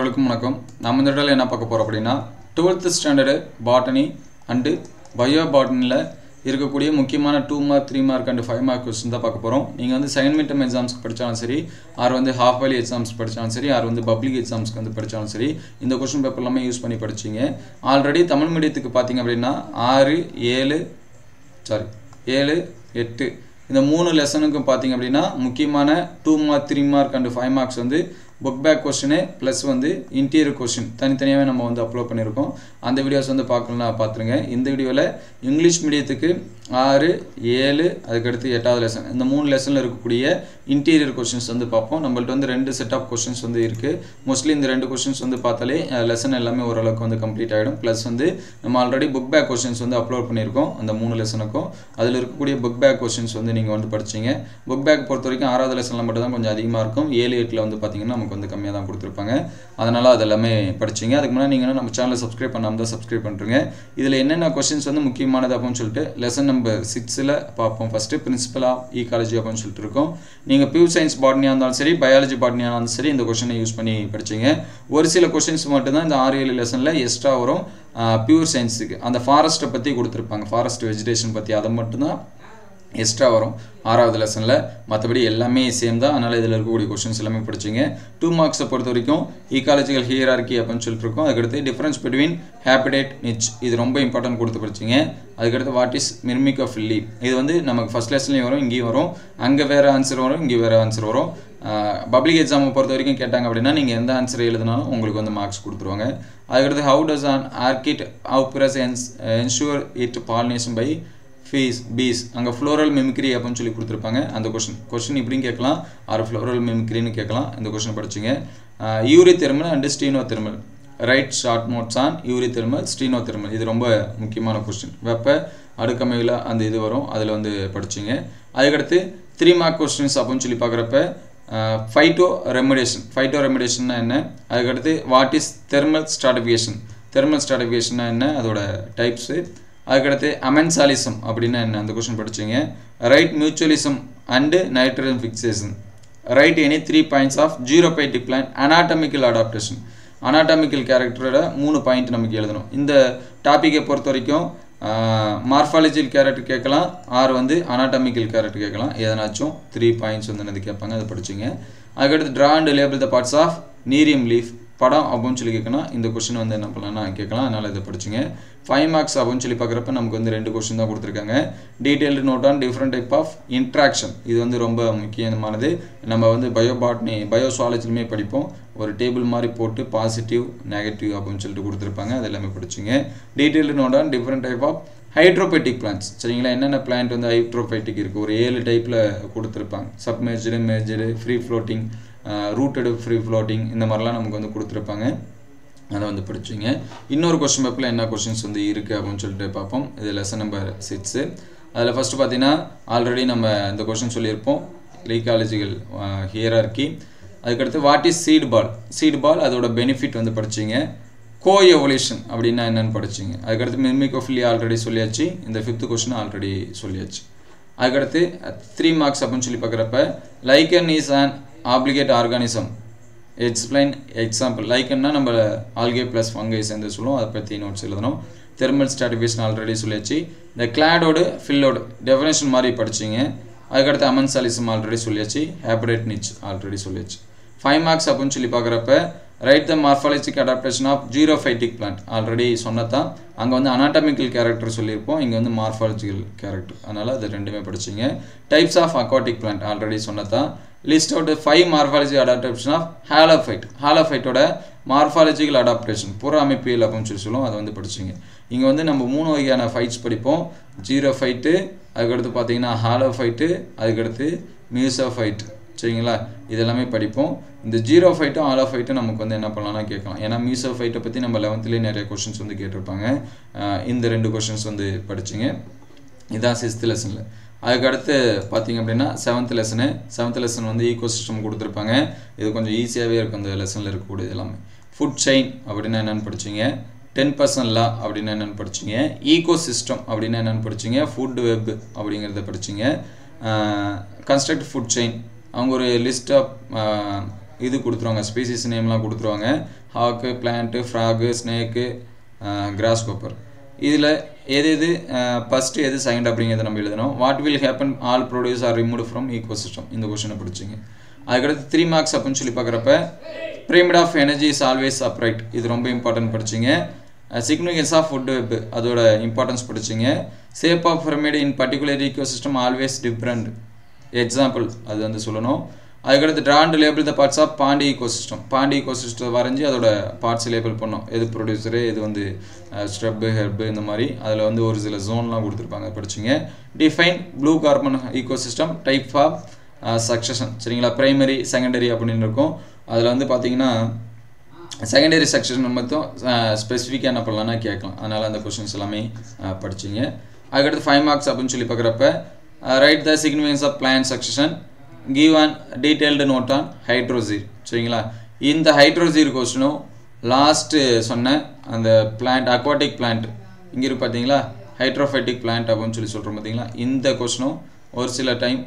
அனைவருக்கும் வணக்கம். நம்ம இந்த வீடியோல என்ன பார்க்க போறோம் அப்படினா 12th standard botany and bio பாட்டனில இருக்கக்கூடிய முக்கியமான 2 mark 3 mark and 5 mark question தான் பார்க்க போறோம். நீங்க வந்து செகண்ட் மிட் டர்ம் எக்ஸாம்ஸ்க்கு படிச்சாலும் சரி, ஆர் வந்து ஹாஃப் இயர்லி எக்ஸாம்ஸ் படிச்சாலும் சரி, ஆர் வந்து பப்ளிக் எக்ஸாம்ஸ்க்கு வந்து படிச்சாலும் சரி, இந்த क्वेश्चन பேப்பர் எல்லாமே யூஸ் பண்ணி படிச்சீங்க. ஆல்ரெடி தமிழ் மீடியத்துக்கு பாத்தீங்க அப்படினா 6 7 8 இந்த மூணு லெசனுக்கு பாத்தீங்க அப்படினா முக்கியமான 2 மார்க் 3 மார்க் அண்ட் 5 மார்க்ஸ் வந்து book back question plus வந்து interior question தனித்தனியாவே நம்ம வந்து அப்லோட் பண்ணிருக்கோம். அந்த வீடியோஸ் வந்து பார்க்கணும்னா பாத்துருங்க. இந்த வீடியோல இங்கிலீஷ் மீடியத்துக்கு 6 7 அதுக்கு அடுத்து 8வது லெசன் இந்த மூணு லெசன்ல இருக்கக்கூடிய interior questions வந்து பாப்போம். நம்மள்ட்ட வந்து ரெண்டு செட் ஆஃப் क्वेश्चंस வந்து இருக்கு. மோஸ்ட்லி இந்த ரெண்டு क्वेश्चंस வந்து பார்த்தாலே லெசன் எல்லாமே ஓரளவுக்கு வந்து கம்ப்ளீட் ஆயிடும். ப்ளஸ் வந்து நம்ம ஆல்ரெடி book back questions வந்து அப்லோட் பண்ணிருக்கோம் அந்த மூணு லெசனுக்கும். அதுல இருக்கக்கூடிய book back questions வந்து நீங்க வந்து படிச்சீங்க. book back பொறுத்தவரைக்கும் 6வது லெசன்ல மட்டும் தான் கொஞ்சம் அதிகமா இருக்கும். 7 8ல வந்து பாத்தீங்கன்னா வந்து கம்மியா தான் கொடுத்திருப்பாங்க. அதனால அதெல்லாம் படிச்சீங்க. அதுக்கு முன்னாடி நீங்க நம்ம சேனலை சப்ஸ்கிரைப் பண்ணாம தான் சப்ஸ்கிரைப் பண்றீங்க. இதுல என்னென்ன क्वेश्चंस வந்து முக்கியமானது அப்படினு சொல்லிட்டு லெசன் நம்பர் 6ல பாப்போம். ஃபர்ஸ்ட் பிரின்சிபல் ஆஃப் ஈகாலஜி அப்படினு சொல்லிட்டு இருக்கோம். நீங்க பியூர் சயின்ஸ் பாட்னியா இருந்தாலும் சரி, பயாலஜி பாட்னியா இருந்தாலும் சரி இந்த क्वेश्चனை யூஸ் பண்ணி படிச்சீங்க. ஒரு சில क्वेश्चंस மட்டும் தான் இந்த 6 7 லெசன்ல எக்ஸ்ட்ரா வரும். பியூர் சயின்ஸ்க்கு அந்த ஃபாரஸ்ட் பத்தி கொடுத்திருப்பாங்க. ஃபாரஸ்ட் வெஜிடேஷன் பத்தி அத மட்டும் தான் எக்ஸ்ட்ரா வரும் 6வது லெசன்ல. மத்தபடி எல்லாமே சேம் தான். அதனால இதல இருக்கக்கூடிய क्वेश्चंस எல்லாமே படிச்சீங்க. 2 மார்க்ஸ் பொறுத்த வரைக்கும் ஈகாலஜிக்கல் ஹியரார்கி அப்படினு சொல்லிட்டு இருக்கோம். அதுக்கு அடுத்து டிஃபரன்ஸ் பிட்வீன் ஹேபிடேட் நிச் இது ரொம்ப இம்பார்ட்டன்ட் கொடுத்து படிச்சீங்க. அதுக்கு அடுத்து what is mimic of leave இது வந்து நமக்கு ஃபர்ஸ்ட் லெசன்லயே வரும், இங்கேயும் வரும். அங்க வேற ஆன்சர் வரும், இங்க வேற ஆன்சர் வரும். பப்ளிக் எக்ஸாம் பொறுத்த வரைக்கும் கேட்டாங்க அப்படினா நீங்க எந்த ஆன்சர் எழுதினாலும் உங்களுக்கு வந்து மார்க்ஸ் கொடுத்துருவாங்க. அதுக்கு அடுத்து how does an orchid ensure it pollination by bees அங்க floral mimicry அப்படினு சொல்லி கொடுத்திருப்பாங்க. அந்த क्वेश्चन இப்படியும் கேட்கலாம், ஆர் floral mimicry னு கேட்கலாம். இந்த क्वेश्चन படிச்சீங்க. Eurythermal and stenothermal write short notes on eurythermal stenothermal இது ரொம்ப முக்கியமான क्वेश्चन. வெப்ப அடுக்கமைவுல அந்த இது வரும், அதுல வந்து படிச்சீங்க. அதுக்கு அடுத்து 3 மார்க் क्वेश्चंस அப்படினு சொல்லி பார்க்கறப்ப ஃபைட்டோ ரெமிடியேஷன்னா என்ன, அதுக்கு அடுத்து வாட் இஸ் தெர்மல் ஸ்ட்ராட்டிஃபிகேஷன்னா என்ன, அதோட டைப்ஸ். அதுக்கடுத்து அமென்சாலிசம் அப்படின்னா என்ன அந்த क्वेश्चन படிச்சீங்க. Write mutualism and nitrogen fixation. Write any 3 points of xerophytic plant anatomical adaptation. Anatomical கேரக்டரோட 3 பாயிண்ட் நமக்கு எழுதணும். இந்த டாபிக்கை பொறுத்த வரைக்கும் மார்ஃபாலஜிக்கல் கேரக்டர் கேட்கலாம், ஆர் வந்து அனாட்டமிக்கல் கேரக்டர் கேட்கலாம். எதனாச்சும் 3 பாயிண்ட்ஸ் வந்து என்னது கேட்பாங்க, அதை படிச்சீங்க. அதுக்கடுத்து draw and label the parts of nerium leaf படம் அப்படின்னு சொல்லி கேட்கணும். இந்த क्वेश्चन வந்து என்ன பண்ணலாம்னா கேட்கலாம். அதனால இதை படிச்சீங்க. 5 மார்க்ஸ் அப்படின்னு சொல்லி பார்க்குறப்ப நமக்கு வந்து ரெண்டு क्वेश्चन தான் கொடுத்துருக்காங்க. Detailed note on different type of interaction இது வந்து ரொம்ப முக்கியமானது. நம்ம வந்து பயோபாட்னி பயோசுவாலஜிலுமே படிப்போம். ஒரு டேபிள் மாதிரி போட்டு பாசிட்டிவ் நெகட்டிவ் அப்படின்னு சொல்லிட்டு கொடுத்துருப்பாங்க. அது எல்லாமே படிச்சீங்க. Detailed note on different type of hydrophytic plants சரிங்களா. என்னென்ன பிளான்ட் வந்து ஹைட்ரோபைட்டிக் இருக்குது ஒரு 7 டைப்பில் கொடுத்துருப்பாங்க. Submerged, merged, free floating, rooted, free floating இந்த மாதிரிலாம் நமக்கு வந்து கொடுத்துருப்பாங்க. அதை வந்து படிச்சீங்க. இன்னொரு क्वेश्चन பேப்பரில் என்ன क्वेश्चंस வந்து இருக்குது அப்படின்னு சொல்லிட்டு பார்ப்போம். இது லெசன் நம்பர் 6. அதில் ஃபஸ்ட்டு பார்த்தீங்கன்னா ஆல்ரெடி நம்ம இந்த क्वेश्चन சொல்லியிருப்போம், ஈகாலஜிக்கல் ஹியரார்கி. அதுக்கடுத்து வாட் இஸ் சீட் பால் அதோட பெனிஃபிட் வந்து படிச்சீங்க. கோ எவல்யூஷன் அப்படின்னா என்னன்னு படிச்சீங்க. அதுக்கடுத்து மிமிக் ஆஃப் லீவ் ஆல்ரெடி சொல்லியாச்சு. இந்த 5th क्वेश्चन ஆல்ரெடி சொல்லியாச்சு. அதுக்கடுத்து 3 மார்க்ஸ் அப்படின்னு சொல்லி பார்க்குறப்ப lichen is an obligate organism explain example. லைக்கன்னா நம்ம ஆல்கே ப்ளஸ் ஃபங்கை சேர்ந்து சொல்லுவோம், அதை பற்றி நோட்ஸ் எழுதணும். தெர்மல் ஸ்ட்ராட்டிஃபிகேஷன் ஆல்ரெடி சொல்லியாச்சு. இந்த கிளாடோடு ஃபில்லோடு டெஃபினேஷன் மாதிரி படிச்சிங்க. அதுக்கடுத்து அமென்சாலிசம் ஆல்ரெடி சொல்லியாச்சு. ஹேபிடேட் நிச் ஆல்ரெடி சொல்லியாச்சு. 5 மார்க்ஸ் அப்படின்னு சொல்லி பார்க்குறப்ப write the morphologic adaptation of xerophytic plant already சொன்னதான். அங்கே வந்து அனாட்டமிக்கல் கேரக்டர் சொல்லியிருப்போம், இங்கே வந்து மார்ஃபாலஜிக்கல் கேரக்டர். அதனால் அது ரெண்டுமே படிச்சிங்க. Types of aquatic plant already சொன்னதான். List out 5 morphology adaptation of ஹாலோஃபைட்டோட மார்ஃபாலஜிக்கல் அடாப்டேஷன் புற அமைப்பியல் அப்படின்னு சொல்லி சொல்லுவோம், அதை வந்து படிச்சிங்க. இங்கே வந்து நம்ம 3 வகையான ஃபைட்ஸ் படிப்போம். ஜீரோஃபைட்டு, அதுக்கடுத்து பார்த்தீங்கன்னா ஹாலோஃபைட்டு, அதுக்கடுத்து மியூசோஃபைட் சரிங்களா. இதெல்லாமே படிப்போம். இந்த ஜீரோஃபைட்டும் ஹாலோஃபைட்டும் நமக்கு வந்து என்ன பண்ணலாம்னா கேட்கலாம். ஏன்னா மியூசோஃபைட்டை பற்றி நம்ம 11லேயே நிறைய क्वेश्चंस வந்து கேட்டிருப்பாங்க. இந்த 2 क्वेश्चंस வந்து படிச்சிங்க. இதான் 6th லெசனில். அதுக்கடுத்து பார்த்தீங்க அப்படின்னா 7th லெசன் வந்து ஈகோசிஸ்டம் கொடுத்துருப்பாங்க. இது கொஞ்சம் ஈஸியாகவே இருக்கும் இந்த லெசனில் இருக்கக்கூடியது எல்லாமே. ஃபுட் செயின் அப்படின்னா என்னென்னு படிச்சிங்க. 10% லா அப்படின்னா என்னென்னு படிச்சிங்க. ஈகோசிஸ்டம் அப்படின்னா என்னென்னு படிச்சிங்க. ஃபுட் வெப் அப்படிங்கிறத படிச்சிங்க. கன்ஸ்ட்ரக்ட் ஃபுட் செயின் அவங்க ஒரு லிஸ்ட் ஆஃப் இது கொடுத்துருவாங்க, ஸ்பீசிஸ் நேம்லாம் கொடுத்துருவாங்க. Hawk, plant, frog, snake, grasshopper. இதில் எது ஃபஸ்ட்டு எது செகண்ட் அப்படிங்கிறத நம்ம எழுதணும். What will happen all produce are remove from ecosystem, இந்த கொஸ்டினை படிச்சிங்க. அதுக்கடுத்து 3 மார்க்ஸ் அப்படின்னு சொல்லி பார்க்குறப்ப pyramid of energy is always upright, இது ரொம்ப இம்பார்ட்டன்ட் படிச்சிங்க. சிக்னிஃபிகன்ஸ் ஆஃப் ஃபுட் வெப், அதோட இம்பார்ட்டன்ஸ் படிச்சிங்க. Shape of pyramid in particular ecosystem always different, example அது வந்து சொல்லணும். அதுக்கடுத்து draw and label the parts of pond ecosystem, pond ecosystem வரைஞ்சி அதோட பார்ட்ஸ் லேபிள் பண்ணோம். எது ப்ரொடியூசரு, இது வந்து ஸ்ட்ரப்பு, ஹெர்பு, இந்த மாதிரி அதில் வந்து ஒரு சில ஜோன்லாம் கொடுத்துருப்பாங்க, படிச்சிங்க. Define blue carbon ecosystem, type of succession, சரிங்களா. பிரைமரி, செகண்டரி அப்படின்னு இருக்கும். அதில் வந்து பார்த்தீங்கன்னா செகண்டரி சக்சஷன் மட்டும் ஸ்பெசிஃபிக்காக என்ன பண்ணலான்னா கேட்கலாம். அதனால் அந்த கொஸ்டின்ஸ் எல்லாமே படிச்சிங்க. அதுக்கடுத்து 5 மார்க்ஸ் அப்படின்னு சொல்லி பார்க்குறப்ப write the significance of plant succession, give an detailed note on hydrosere, சரிங்களா. இந்த ஹைட்ரோசீர் கொஸ்டினும் லாஸ்ட்டு சொன்ன அந்த பிளான்ட், அக்வாட்டிக் பிளான்ட் இங்கே இருக்கு பார்த்தீங்களா, ஹைட்ரோஃபைட்டிக் பிளான்ட் அப்படின்னு சொல்லி சொல்கிறோம் பார்த்தீங்களா. இந்த கொஸ்டினும் ஒரு சில டைம்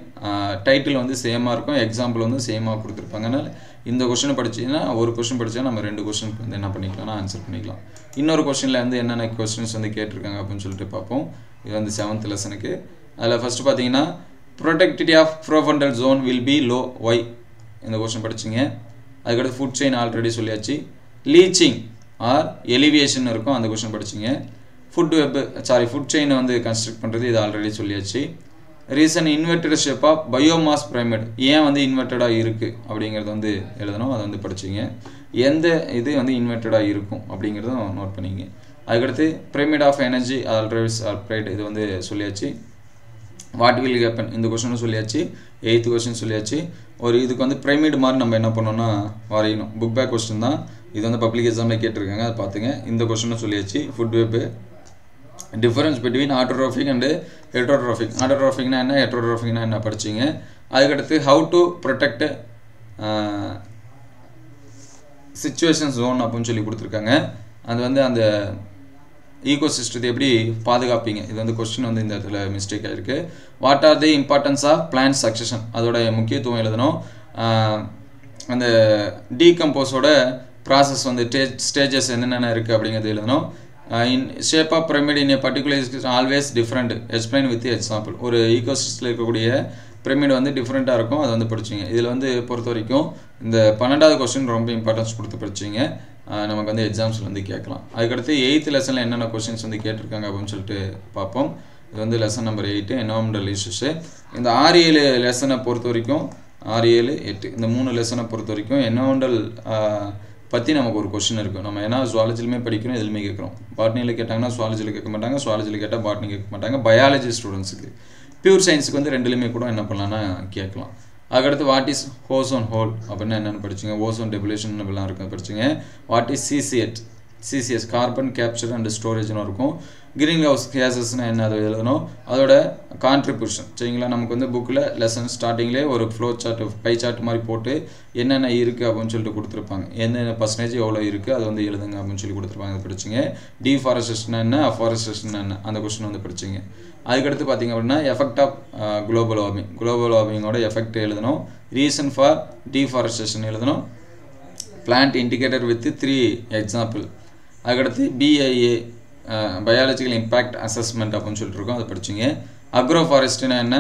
டைட்டில் வந்து சேமாக இருக்கும், எக்ஸாம்பிள் வந்து சேமாக கொடுத்துருப்பாங்க. அதனால் இந்த கொஸ்டினை படிச்சிங்கன்னா ஒரு கொஸ்டின் படித்தா நம்ம 2 கொஸ்டினுக்கு வந்து என்ன பண்ணிக்கலாம்னா ஆன்சர் பண்ணிக்கலாம். இன்னொரு கொஸ்டினில் வந்து என்னென்ன கொஸ்டின்ஸ் வந்து கேட்டிருக்காங்க அப்படின்னு சொல்லிட்டு பார்ப்போம். இது வந்து 7th லெசனுக்கு. அதில் ஃபஸ்ட்டு பார்த்தீங்கன்னா productivity of profundal zone will be low, why, இந்த கொஸ்டின் படிச்சிங்க. அதுக்கடுத்து ஃபுட் செயின் ஆல்ரெடி சொல்லியாச்சு. லீச்சிங் ஆர் எலிவேஷன் இருக்கும், அந்த கொஸ்டின் படிச்சிங்க. ஃபுட் செயினை வந்து கன்ஸ்ட்ரக்ட் பண்ணுறது, இது ஆல்ரெடி சொல்லியாச்சு. Reason inverted shape of biomass pyramid, ஏன் வந்து இன்வெர்டடாக இருக்குது அப்படிங்கிறது வந்து எழுதணும், அதை வந்து படிச்சிங்க. எந்த இது வந்து இன்வெர்டடாக இருக்கும் அப்படிங்கிறதும் நோட் பண்ணிங்க. அதுக்கடுத்து pyramid of energy always upright, இது வந்து சொல்லியாச்சு. வாட் வில் ஹேப்பன், இந்த கொஸ்டினும் சொல்லியாச்சு. 8th கொஸ்டின் சொல்லியாச்சு. ஒரு இதுக்கு வந்து பிரமிட் மாதிரி நம்ம என்ன பண்ணோம்னா வரையணும், புக் பேக் கொஸ்டின் தான் இது, வந்து பப்ளிக் எக்ஸாமில் கேட்டிருக்காங்க, அதை பார்த்துங்க. இந்த கொஸ்டினும் சொல்லியாச்சு. Food web, difference between autotrophic and heterotrophic, ஆட்டோட்ரோஃபிக்னா என்ன, ஹெட்ரோட்ரோஃபிக்னா என்ன படிச்சிங்க. அதுக்கடுத்து how to protect situation zone அப்படின்னு சொல்லி கொடுத்துருக்காங்க. அது வந்து அந்த ஈகோசிஸ்டத்தை எப்படி பாதுகாப்பீங்க, இது வந்து கொஸ்டின் வந்து இந்த இடத்துல மிஸ்டேக் ஆகிருக்கு. What are the importance of plant succession, அதோட முக்கியத்துவம் எழுதணும். அந்த டீகம்போஸோட ப்ராசஸ் வந்து ஸ்டேஜஸ் என்னென்ன இருக்குது அப்படிங்கிறது எழுதணும். In shape of pyramid in a particular always different, explain with example. ஒரு ஈகோசிஸ்டில் இருக்கக்கூடிய பிரமிட் வந்து டிஃப்ரெண்ட்டாக இருக்கும், அதை வந்து படிச்சிங்க. இதில் வந்து பொறுத்த வரைக்கும் இந்த 12வது கொஸ்டின் ரொம்ப இம்பார்ட்டன்ஸ் கொடுத்து படிச்சிங்க, நமக்கு வந்து எக்ஸாம்ஸில் வந்து கேட்கலாம். அதுக்கடுத்து 8th லெசனில் என்னென்ன கொஸ்டின்ஸ் வந்து கேட்டிருக்காங்க அப்படின்னு சொல்லிட்டு பார்ப்போம். இது வந்து லெசன் நம்பர் 8 என்வரான்மெண்டல் இஷ்யூஸு. இந்த 6-7 லெசனை பொறுத்த வரைக்கும் 6-7-8 இந்த 3 லெசனை பொறுத்த வரைக்கும் என்வரான்மெண்டல் பற்றி நமக்கு ஒரு கொஸ்டின் இருக்கும். நம்ம ஏன்னா ஜுவாலஜிலுமே படிக்கணும், எதுவுமே கேட்குறோம். பாட்னியில் கேட்டாங்கன்னா ஜுவாலஜியில் கேட்க மாட்டாங்க, ஜுவாலஜியில் கேட்டால் பாட்னி கேட்க மாட்டாங்க. பயாலஜி ஸ்டூடெண்ட்ஸுக்கு, பியூர் சயின்ஸுக்கு வந்து ரெண்டுலேயுமே கூட என்ன பண்ணலான்னா கேட்கலாம். அதுக்கடுத்து வாட் இஸ் ஓசோன் ஹோல் அப்படின்னா என்னென்னு படிச்சிங்க. ஓசோன் டெபிலேஷன் அப்படிலாம் இருக்கும் படிச்சிங்க. What is CCS carbon capture and ஸ்டோரேஜ்னு இருக்கும். கிரீன் ஹவுஸ் கேசஸ்னால் என்ன, அதை எழுதணும். அதோட கான்ட்ரிபியூஷன், சரிங்களா. நமக்கு வந்து புக்கில் லெசன் ஸ்டார்டிங்லேயே ஒரு ஃப்ளோ சார்ட், பை சார்ட் மாதிரி போட்டு என்னென்ன இருக்குது அப்படின்னு சொல்லிட்டு கொடுத்துருப்பாங்க. என்னென்ன பர்சன்டேஜ் எவ்வளோ இருக்குது அதை வந்து எழுதுங்க அப்படின்னு சொல்லி கொடுத்துருப்பாங்க, அதை படிச்சிங்க. டீஃபாரஸ்டேஷன் என்ன, அஃபாரஸ்டேஷன் என்ன, அந்த கொஸ்டின் வந்து படிச்சிங்க. அதுக்கடுத்து பார்த்திங்க அப்படின்னா எஃபெக்ட் ஆஃப் குளோபல் வார்மிங்கோட எஃபெக்ட் எழுதணும். ரீசன் ஃபார் டீஃபாரஸ்டேஷன் எழுதணும். Plant indicator with 3 example. அதுக்கடுத்து பிஐஏ பயாலஜிக்கல் இம்பேக்ட் அசஸ்மெண்ட் அப்படின்னு சொல்லிட்டு இருக்கோம், அதை படிச்சிங்க. அக்ரோ ஃபாரஸ்ட்னா என்ன,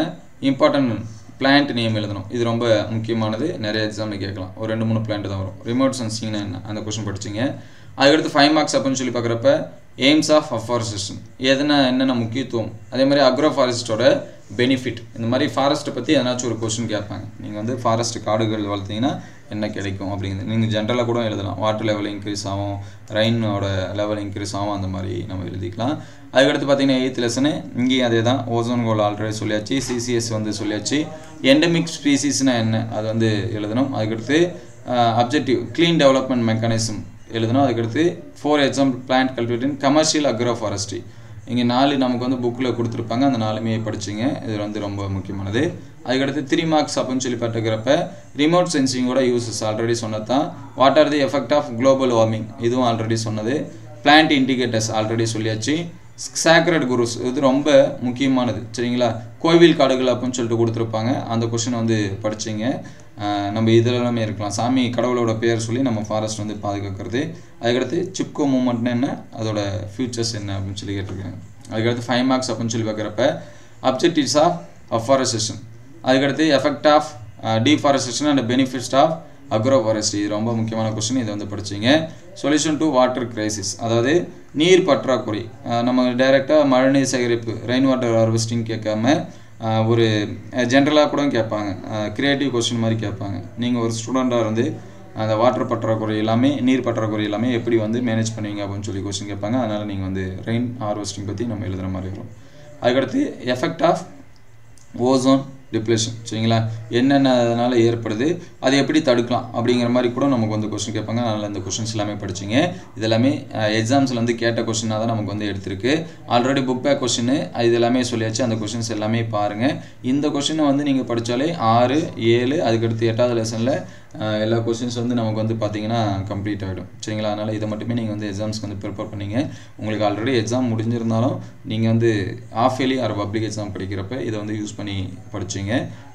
இம்பார்ட்டன்ட் பிளான்ட் நேம் எழுதணும், இது ரொம்ப முக்கியமானது, நிறைய எக்ஸாமில் கேட்கலாம். ஒரு 2-3 பிளான்ட் தான் வரும். ரிமோட் சென்சிங்னா என்ன, அந்த கொஸ்டின் படிச்சிங்க. அதுக்கடுத்து 5 மார்க்ஸ் அப்படின்னு சொல்லி பார்க்குறப்ப எய்ம்ஸ் ஆஃப் அஃபாரஸ்டேஷன், என்னென்ன முக்கியத்துவம், அதே மாதிரி அக்ரோ ஃபாரஸ்ட்டோட பெனிஃபிட், இந்த மாதிரி ஃபாரஸ்ட்டை பற்றி எதனாச்சும் ஒரு கொஸ்டின் கேட்பாங்க. நீங்கள் வந்து ஃபாரஸ்ட் காடுகள் வளர்த்தீங்கன்னா என்ன கிடைக்கும் அப்படிங்கிறது நீங்கள் ஜென்ரலாக கூட எழுதலாம். வாட்டர் லெவல் இன்க்ரீஸ் ஆகும், ரெயினோட லெவல் இன்க்ரீஸ் ஆகும், அந்த மாதிரி நம்ம எழுதிக்கலாம். அதுக்கடுத்து பார்த்தீங்கன்னா 8th லெசனு இங்கேயும் அதே தான். ஓசோன் ஹோல் ஆல்ரெடி சொல்லியாச்சு. சிசிஎஸ் வந்து சொல்லியாச்சு. எண்டமிக் ஸ்பீசிஸ்னால் என்ன, அது வந்து எழுதணும். அதுக்கடுத்து அப்ஜெக்டிவ் க்ளீன் டெவலப்மெண்ட் மெக்கானிசம் எழுதணும். அதுக்கடுத்து 4 example plant cultivating commercial agro forestry, இங்கே 4 நமக்கு வந்து புக்கில் கொடுத்துருப்பாங்க, அந்த 4மே படிச்சிங்க. இது வந்து ரொம்ப முக்கியமானது. அதுக்கடுத்து 3 மார்க்ஸ் அப்படின்னு சொல்லி பார்த்துக்கிறப்ப ரிமோட் சென்சிங்கோட யூஸஸ் ஆல்ரெடி சொன்னது தான். What are the effect of global warming, இதுவும் ஆல்ரெடி சொன்னது. பிளான்ட் இண்டிகேட்டர்ஸ் ஆல்ரெடி சொல்லியாச்சு. சேக்ரட் குருஸ் இது ரொம்ப முக்கியமானது சரிங்களா. கோவில் காடுகள் அப்படின்னு சொல்லிட்டு கொடுத்துருப்பாங்க. அந்த கொஷின் வந்து படிச்சிங்க. நம்ம இதில் எல்லாமே இருக்கலாம். சாமி கடவுளோட பேர் சொல்லி நம்ம ஃபாரஸ்ட் வந்து பாதுகாக்கிறது. அதுக்கடுத்து சிப்கோ மூமெண்ட்னா என்ன, அதோட ஃபியூச்சர்ஸ் என்ன அப்படின்னு சொல்லி கேட்டிருக்காங்க. அதுக்கடுத்து 5 மார்க்ஸ் அப்படின்னு சொல்லி பார்க்குறப்ப அப்ஜெக்டிவ்ஸ் ஆஃப் அஃபாரஸ்டேஷன், அதுக்கடுத்து effect of deforestation and benefits of agroforestry. இது ரொம்ப முக்கியமான கொஸ்டின். இதை வந்து படிச்சிங்க. சொல்யூஷன் டு வாட்டர் கிரைசிஸ், அதாவது நீர் பற்றாக்குறை. நம்ம டைரெக்டாக மழைநீர் சேகரிப்பு ரெயின் வாட்டர் ஹார்வெஸ்டிங் கேட்காம ஒரு ஜென்ரலாக கூட கேட்பாங்க. க்ரியேட்டிவ் கொஸ்டின் மாதிரி கேட்பாங்க. நீங்கள் ஒரு ஸ்டூடெண்ட்டாக இருந்து அந்த வாட்டர் பற்றாக்குறை எல்லாமே நீர் பற்றாக்குறை எல்லாமே எப்படி வந்து மேனேஜ் பண்ணுவீங்க அப்படின்னு சொல்லி கொஸ்டின் கேட்பாங்க. அதனால் நீங்கள் வந்து ரெயின் ஹார்வெஸ்டிங் பற்றி நம்ம எழுதுகிற மாதிரி வரும். அதுக்கடுத்து எஃபெக்ட் ஆஃப் ஓசோன் டிப்ளேஷன் சரிங்களா, என்னென்ன அதனால் ஏற்படுது, அதை எப்படி தடுக்கலாம் அப்படிங்கிற மாதிரி கூட நமக்கு வந்து கொஸ்டின் கேட்பாங்க. அதனால் இந்த கொஸ்டின்ஸ் எல்லாமே படிச்சிங்க. இது எல்லாமே எக்ஸாம்ஸில் வந்து கேட்ட கொஸ்டினாக தான் நமக்கு வந்து எடுத்திருக்கு. ஆல்ரெடி புக் பேக் கொஸ்டின் இது எல்லாமே சொல்லியாச்சு. அந்த கொஸ்டின்ஸ் எல்லாமே பாருங்கள். இந்த கொஸ்டினை வந்து நீங்கள் படித்தாலே 6, 7 அதுக்கடுத்து 8வது லெசனில் எல்லா கொஸ்டின்ஸ் வந்து நமக்கு வந்து பார்த்தீங்கன்னா கம்ப்ளீட் ஆகிடும் சரிங்களா. அதனால் இதை மட்டுமே நீங்கள் வந்து எக்ஸாம்ஸ்க்கு வந்து ப்ரிப்பேர் பண்ணிங்க. உங்களுக்கு ஆல்ரெடி எக்ஸாம் முடிஞ்சிருந்தாலும் நீங்கள் வந்து half yearly or public exam படிக்கிறப்ப இதை வந்து யூஸ் பண்ணி படிச்சிங்க.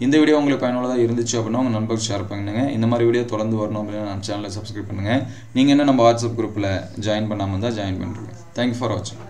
இந்த வீடியோ உங்களுக்கு பயனுள்ளதாக இருந்துச்சு அப்படின்னா உங்கள் நண்பர்களுக்கு ஷேர் பண்ணுங்க. இந்த மாதிரி வீடியோ தொடர்ந்து வரணும் அப்படின்னா நம்ம சேனலை சப்ஸ்கிரைப் பண்ணுங்கள். நீங்கள் என்ன நம்ம வாட்ஸ்அப் குரூப்பில் ஜாயின் பண்ணாமல் இருந்தால் ஜாயின் பண்ணுறீங்க. தேங்க்யூ ஃபார் வாட்சிங்.